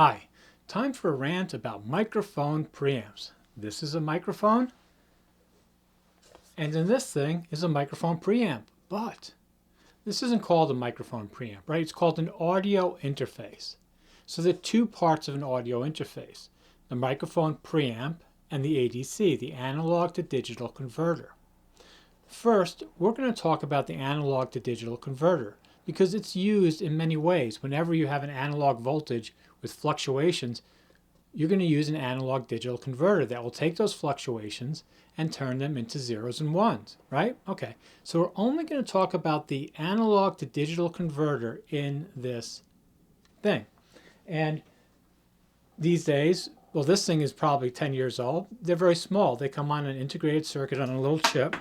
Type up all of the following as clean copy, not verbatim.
Hi, time for a rant about microphone preamps. This is a microphone, and then this thing is a microphone preamp. But this isn't called a microphone preamp, right? It's called an audio interface. So there are two parts of an audio interface, the microphone preamp and the ADC, the analog to digital converter. First, we're going to talk about the analog to digital converter because it's used in many ways. Whenever you have an analog voltage with fluctuations, you're going to use an analog digital converter that will take those fluctuations and turn them into zeros and ones, right? Okay, so we're only going to talk about the analog to digital converter in this thing. And these days, well, this thing is probably 10 years old. They're very small. They come on an integrated circuit on a little chip.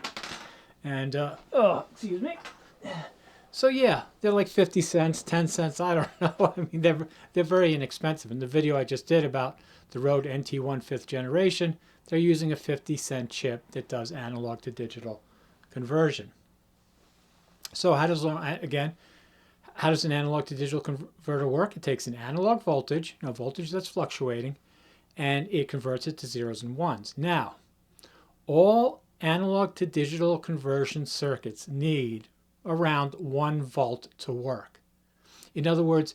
And, excuse me. So yeah, they're like 50 cents, 10 cents, I don't know. I mean, they're very inexpensive. In the video I just did about the Rode NT1 5th generation, they're using a 50-cent chip that does analog to digital conversion. So how does an analog to digital converter work? It takes an analog voltage, voltage that's fluctuating, and it converts it to zeros and ones. Now, all analog to digital conversion circuits need around 1 volt to work. In other words,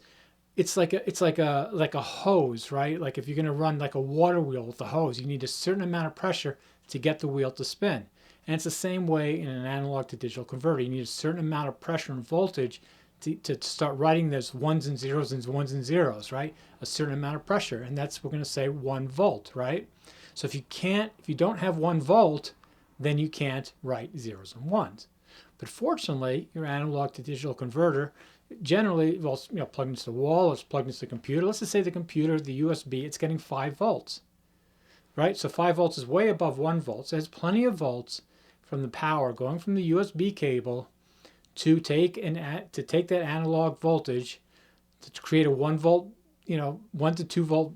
it's like a hose, right? Like if you're going to run like a water wheel with a hose, you need a certain amount of pressure to get the wheel to spin. And it's the same way in an analog to digital converter. You need a certain amount of pressure and voltage to start writing those ones and zeros, right? A certain amount of pressure, and that's, we're going to say 1 volt, right? So if you don't have 1 volt, then you can't write zeros and ones. But fortunately, your analog to digital converter generally, well, plugged into the wall, it's plugged into the computer. Let's just say the computer, the USB, it's getting 5 volts, right? So 5 volts is way above 1 volt. So there's plenty of volts from the power going from the USB cable to take that analog voltage to create a 1 volt, 1 to 2 volt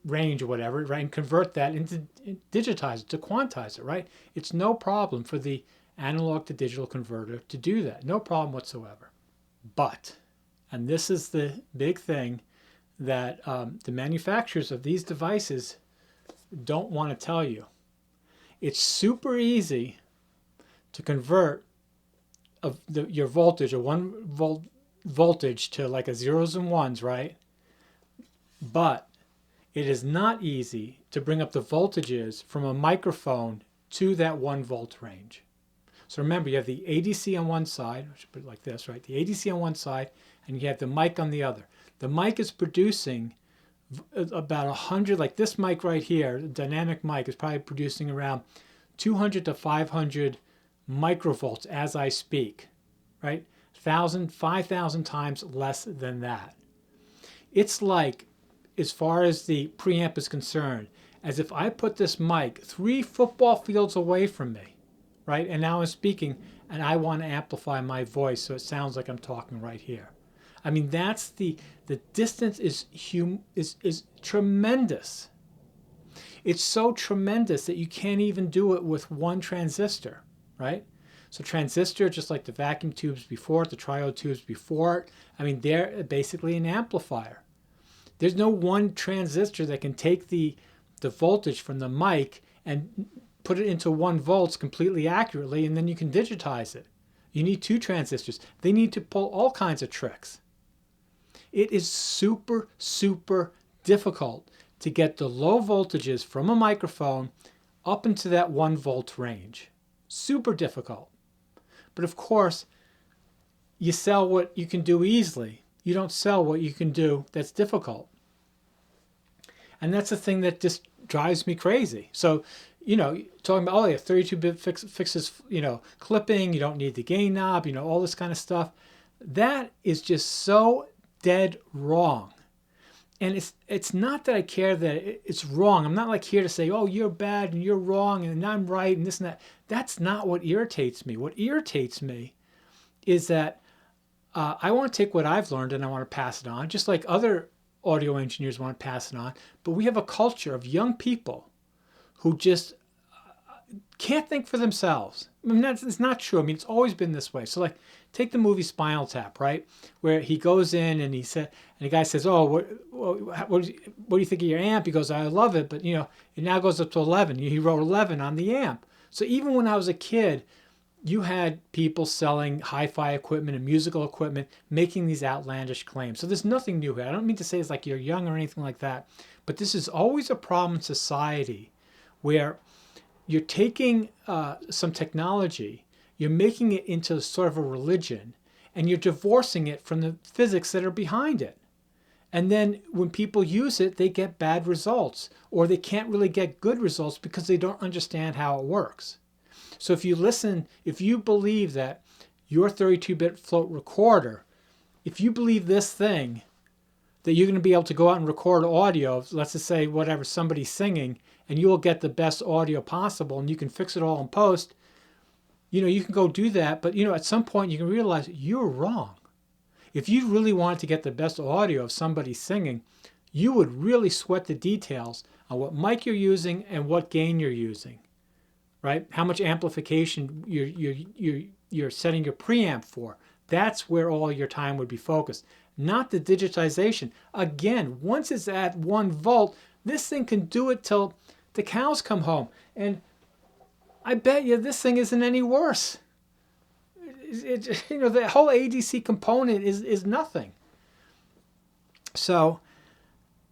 range or whatever, right, and convert that into, digitize it, to quantize it, right? It's no problem for the analog to digital converter to do that. No problem whatsoever. But, and this is the big thing that the manufacturers of these devices don't want to tell you. It's super easy to convert your voltage, a 1 volt voltage, to like a zeros and ones, right? But it is not easy to bring up the voltages from a microphone to that 1 volt range. So remember, you have the ADC on one side, I should put it like this, right? The ADC on one side, and you have the mic on the other. The mic is producing about 100, like this mic right here, the dynamic mic is probably producing around 200 to 500 microvolts as I speak, right? 5,000 times less than that. It's like, as far as the preamp is concerned, as if I put this mic 3 football fields away from me, right? And now I'm speaking, and I want to amplify my voice so it sounds like I'm talking right here. I mean, that's the distance is tremendous. It's so tremendous that you can't even do it with 1 transistor, right? So transistor, just like the vacuum tubes before it, the triode tubes before it, I mean, they're basically an amplifier. There's no 1 transistor that can take the voltage from the mic and put it into 1 volts completely accurately, and then you can digitize it. You need 2 transistors. They need to pull all kinds of tricks. It is super, super difficult to get the low voltages from a microphone up into that 1 volt range. Super difficult. But of course, you sell what you can do easily. You don't sell what you can do that's difficult. And that's the thing that just drives me crazy. So, talking about, 32-bit fixes, clipping, you don't need the gain knob, all this kind of stuff. That is just so dead wrong. And it's not that I care that it's wrong. I'm not like here to say, oh, you're bad and you're wrong and I'm right and this and that. That's not what irritates me. What irritates me is that I want to take what I've learned and I want to pass it on, just like other audio engineers want to pass it on. But we have a culture of young people who just can't think for themselves. I mean, it's not true. I mean, it's always been this way. So like take the movie Spinal Tap, right? Where he goes in and and the guy says, "Oh, what do you think of your amp?" He goes, "I love it, but it now goes up to 11." He wrote 11 on the amp. So even when I was a kid, you had people selling hi-fi equipment and musical equipment making these outlandish claims. So there's nothing new here. I don't mean to say it's like you're young or anything like that, but this is always a problem in society where you're taking some technology, you're making it into sort of a religion, and you're divorcing it from the physics that are behind it. And then when people use it, they get bad results, or they can't really get good results because they don't understand how it works. So if you believe that your 32-bit float recorder, if you believe this thing, that you're going to be able to go out and record audio, let's just say whatever, somebody's singing, and you will get the best audio possible, and you can fix it all in post, you can go do that, but at some point you can realize you're wrong. If you really wanted to get the best audio of somebody singing, you would really sweat the details on what mic you're using and what gain you're using. Right? How much amplification you're setting your preamp for. That's where all your time would be focused, not the digitization. Again, once it's at 1 volt, this thing can do it till the cows come home. And I bet you this thing isn't any worse. The whole ADC component is nothing. So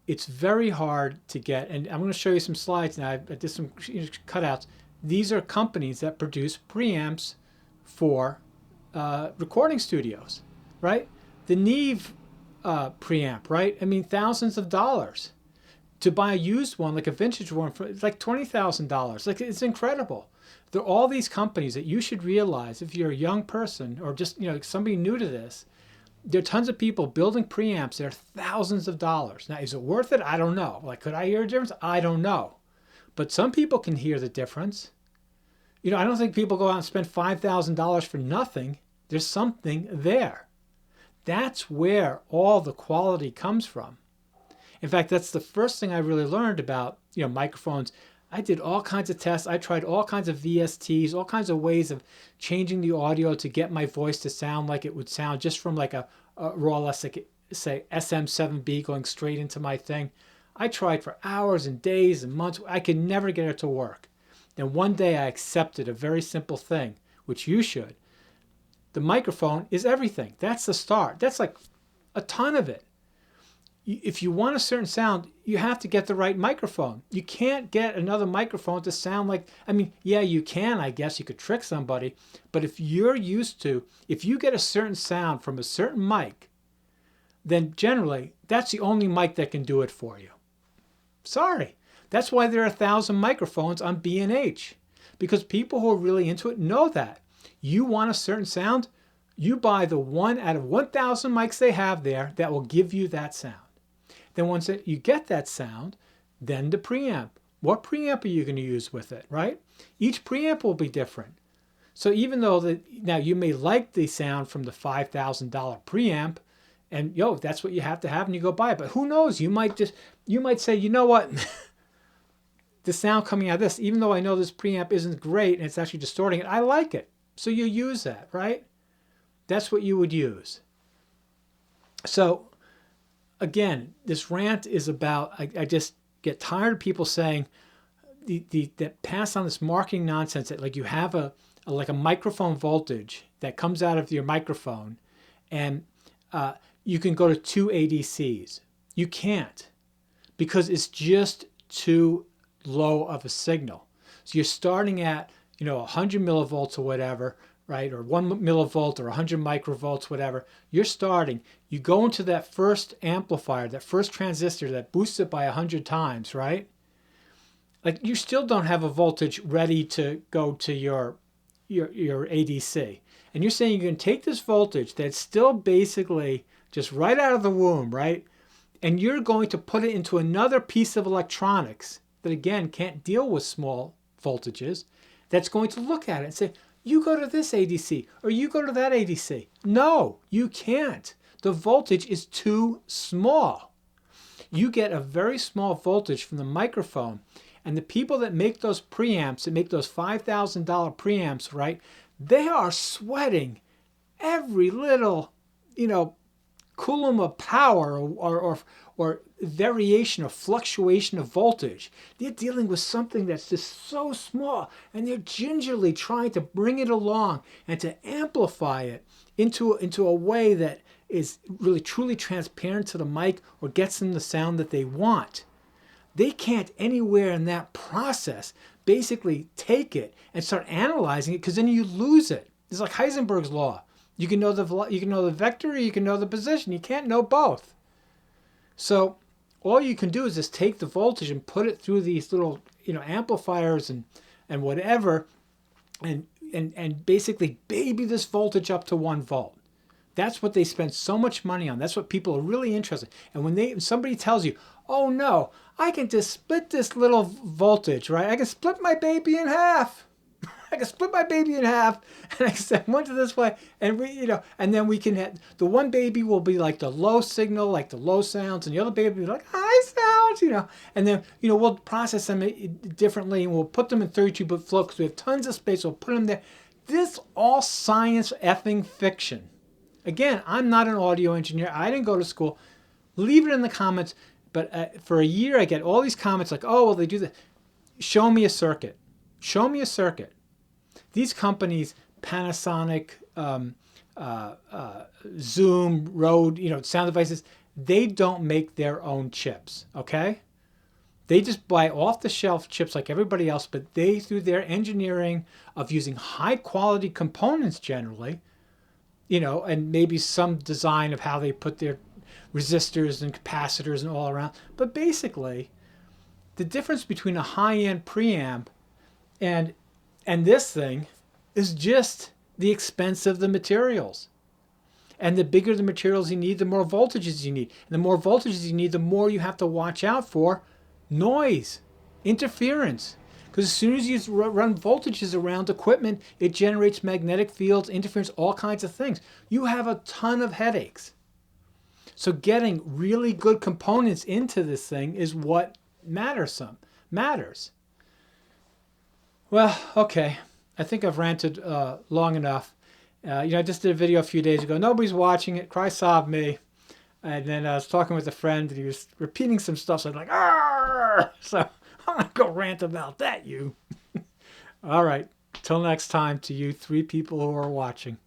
it's very hard to get, and I'm going to show you some slides now. I did some cutouts. These are companies that produce preamps for recording studios, right? The Neve preamp, right? I mean, thousands of dollars. To buy a used one, like a vintage one, it's like $20,000. Like, it's incredible. There are all these companies that you should realize if you're a young person or just somebody new to this. There are tons of people building preamps. They're thousands of dollars. Now, is it worth it? I don't know. Like, could I hear a difference? I don't know. But some people can hear the difference. I don't think people go out and spend $5,000 for nothing. There's something there. That's where all the quality comes from. In fact, that's the first thing I really learned about microphones. I did all kinds of tests. I tried all kinds of VSTs, all kinds of ways of changing the audio to get my voice to sound like it would sound just from like a raw, let's say SM7B going straight into my thing. I tried for hours and days and months. I could never get it to work. Then one day I accepted a very simple thing, which you should. The microphone is everything. That's the start. That's like a ton of it. If you want a certain sound, you have to get the right microphone. You can't get another microphone to sound like, yeah, you can, I guess. You could trick somebody. But if you get a certain sound from a certain mic, then generally, that's the only mic that can do it for you. Sorry. That's why there are 1,000 microphones on B&H, because people who are really into it know that. You want a certain sound, you buy the one out of 1,000 mics they have there that will give you that sound. Then once you get that sound, then the preamp. What preamp are you going to use with it, right? Each preamp will be different. So even though now you may like the sound from the $5,000 preamp, and that's what you have to have, and you go buy it. But who knows? You might say, you know what? The sound coming out of this, even though I know this preamp isn't great and it's actually distorting it, I like it. So you use that, right? That's what you would use. So again, this rant is about, I just get tired of people saying that pass on this marketing nonsense that like you have a microphone voltage that comes out of your microphone and you can go to 2 ADCs. You can't, because it's just too low of a signal. So you're starting at 100 millivolts or whatever, right? Or 1 millivolt or 100 microvolts, whatever. You're starting. You go into that first amplifier, that first transistor that boosts it by 100 times, right? Like you still don't have a voltage ready to go to your ADC. And you're saying you can take this voltage that's still basically just right out of the womb, right? And you're going to put it into another piece of electronics that, again, can't deal with small voltages, that's going to look at it and say, you go to this ADC or you go to that ADC. No, you can't. The voltage is too small. You get a very small voltage from the microphone, and the people that make those preamps, that make those $5,000 preamps, right, they are sweating every little, you know, coulomb of power or variation or fluctuation of voltage. They're dealing with something that's just so small, and they're gingerly trying to bring it along and to amplify it into a way that is really truly transparent to the mic or gets them the sound that they want. They can't anywhere in that process basically take it and start analyzing it, because then you lose it. It's like Heisenberg's law. You can know the vector, or you can know the position. You can't know both. So all you can do is just take the voltage and put it through these little, amplifiers and whatever, and basically baby this voltage up to 1 volt. That's what they spend so much money on. That's what people are really interested in. And when somebody tells you, oh no, I can just split this little voltage, right? I can split my baby in half. I can split my baby in half, and I can send one to this way, and and then we can have, the one baby will be like the low signal, like the low sounds, and the other baby will be like high sounds, and then, we'll process them differently, and we'll put them in 32-bit flow because we have tons of space. We'll put them there. This all science effing fiction. Again, I'm not an audio engineer. I didn't go to school. Leave it in the comments. But for a year, I get all these comments like, oh, well, they do this. Show me a circuit. Show me a circuit. These companies, Panasonic, Zoom, Rode, sound devices, they don't make their own chips, okay? They just buy off-the-shelf chips like everybody else, but they, through their engineering of using high-quality components generally, and maybe some design of how they put their resistors and capacitors and all around. But basically, the difference between a high-end preamp and this thing is just the expense of the materials. And the bigger the materials you need, the more voltages you need. And the more voltages you need, the more you have to watch out for noise, interference. Because as soon as you run voltages around equipment, it generates magnetic fields, interference, all kinds of things. You have a ton of headaches. So getting really good components into this thing is what matters. Well, okay. I think I've ranted long enough. I just did a video a few days ago. Nobody's watching it. Cry sob me. And then I was talking with a friend, and he was repeating some stuff. So I'm like, "Arr!" So I'm going to go rant about that, you. All right. Till next time, to you 3 people who are watching.